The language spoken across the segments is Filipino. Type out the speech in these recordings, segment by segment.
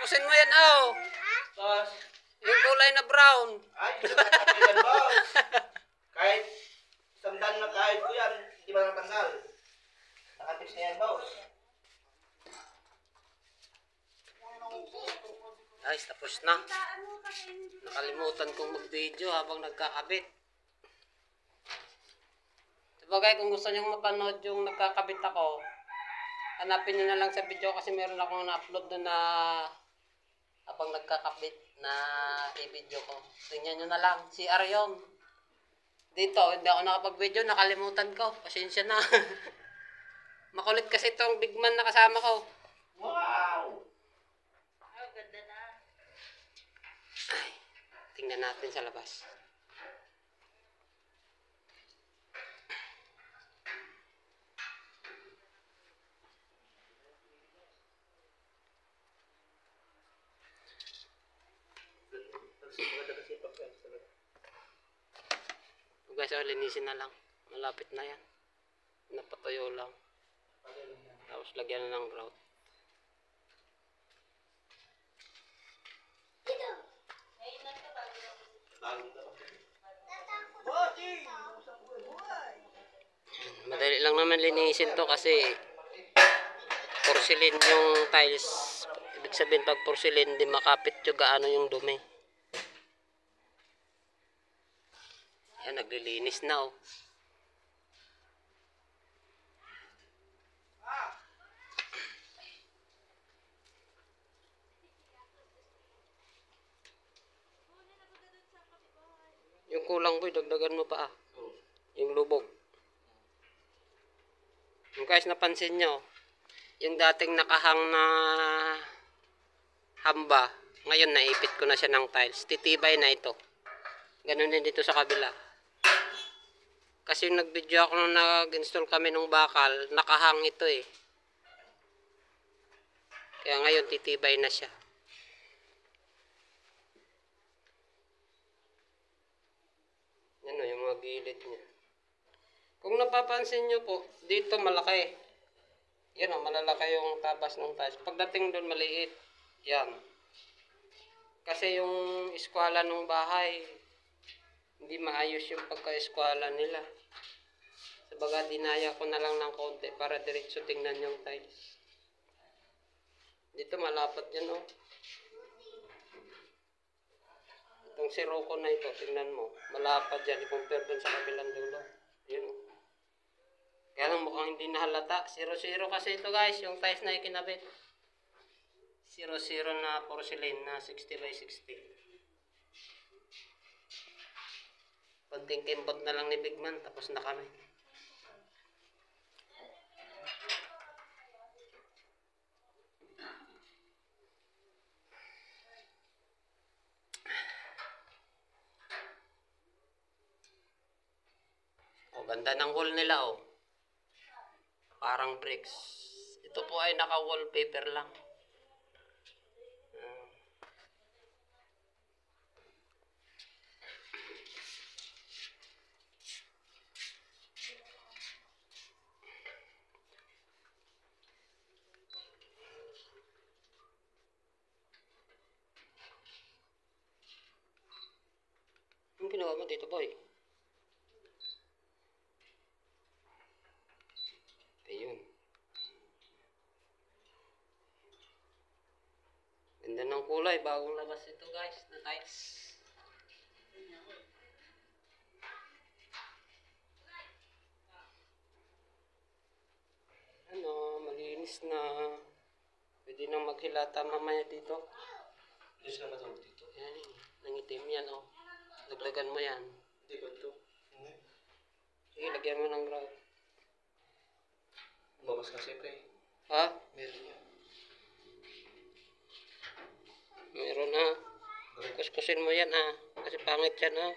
Kuskusin mo yan, oh. Tapos, Yung kulay na brown. ay, hindi na natanggal, boss. Kahit sandal na kahit ko yan, hindi ba natanggal? Nakatips na yan, boss. Guys, tapos na. Nakalimutan kong mag-video habang nagkakabit. Sabagay, kung gusto nyo mapanood yung nagkakabit ako, hanapin nyo na lang sa video kasi meron akong na-upload doon na habang nagkakabit na i-video ko. Tingnan nyo na lang. CR yun. Dito, hindi ako nakapag-video. Nakalimutan ko. Pasensya na. Makulit kasi itong big man na kasama ko. Wow! Oh, ganda na. Ay, tingnan natin sa labas. Guys, linisin na lang. Malapit na yan. Napatuyo lang. Tapos lagyan na ng grout. Madali lang naman linisin to kasi porcelain yung tiles. Ibig sabihin pag porcelain, di makapit yung gaano yung dumi. Ayan, naglilinis na oh. Yung kulang boy, dagdagan mo pa ah. Yung lubog. Yung guys, napansin nyo, yung dating nakahang na hamba, ngayon naipit ko na siya ng tiles. Titibay na ito. Ganun din dito sa kabila. Kasi yung nag-video ako nung nag-install kami ng bakal, nakahang ito eh. Kaya ngayon titibay na siya. Yan o, yung mga gilid niya. Kung napapansin nyo po, dito malaki. Yan o, malalaki yung tabas ng tiles. Pagdating doon maliit. Yan. Kasi yung eskwala ng bahay, hindi maayos yung pagka-eskwala nila. Sabaga, dinaya ko na lang ng konti para diretso tingnan yung tiles. Dito malapat yan o. Itong siroko na ito, tingnan mo. Malapad yan, i-compare dun sa kabilang dulo. Yun o. Kaya lang mukhang hindi nahalata. 0-0 kasi ito guys, yung tiles na ikinabit. 0-0 na porcelain na 60x60. Konting kimbot na lang ni Bigman, tapos na kami. O, ganda ng wall nila oh. Parang bricks. Ito po ay naka-wallpaper lang. Anong ginawa mo dito, boy? Ayun. Ganda ng kulay. Bagong labas ito, guys. Na tiles. Ano, malinis na. Pwede nang maghilata mamaya dito. Yes na matulog dito. Yan, nangitim yan, oh. Dagdagan mo yan. Hindi ba ito? Hindi. Sige, lagyan mo ng grout. Lumabas kasi pre. Ha? Meron yan. Meron na. Kuskusin mo yan, ah. Kasi pangit yan, ah.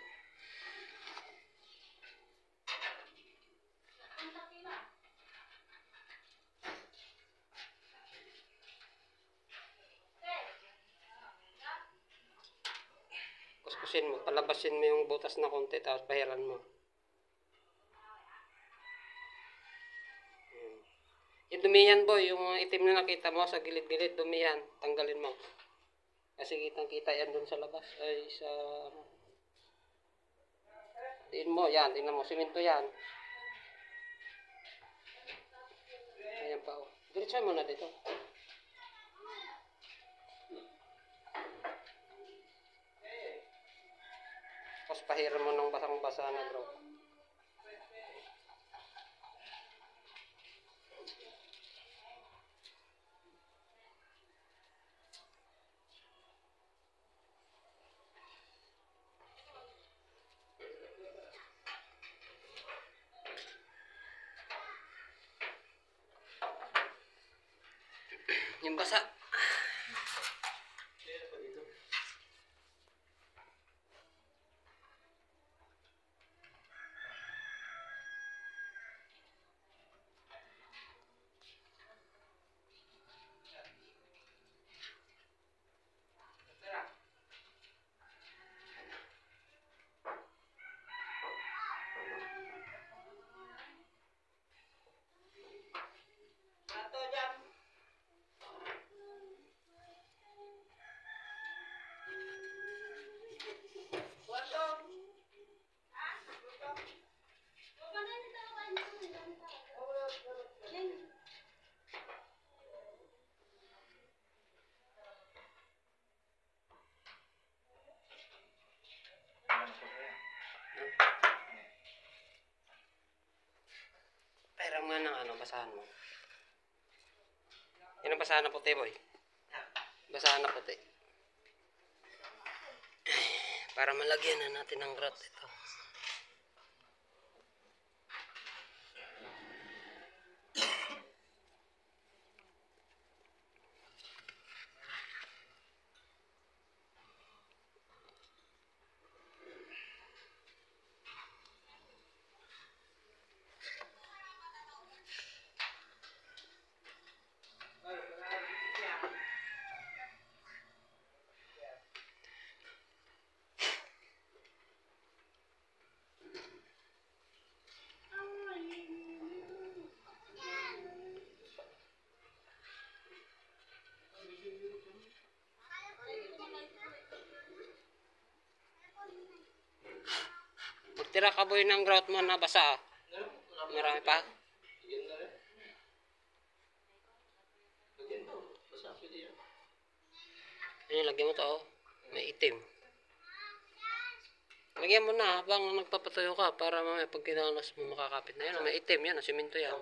Kuskusin mo. Palabasin mo yung butas na konti, tapos pahiran mo. Yung dumi yan, boy. Yung itim na nakita mo sa gilid-gilid, dumi yan. Tanggalin mo. Kasi kitang-kita yan dun sa labas. Ay, sa... Tingin mo, yan. Tingnan mo, simento yan. Ayan pa, oh. Diretso mo na dito. Tapos pahiram mo ng basang-basa na, bro. Yung basa. Ato jam. Wato. Pahiram nga ng ano, basahan mo. Yan ang basahan na puti, boy. Basahan na puti. Para malagyan na natin ng grot ito. Magtira ka, boy, ng grot mo na basa. Marami pa. Ayun, lagyan mo to, oh. May itim. Lagyan mo na habang nagpapatuyo ka para mamaya pag kinalas mo makakapit na yan. May itim yan, simento yan.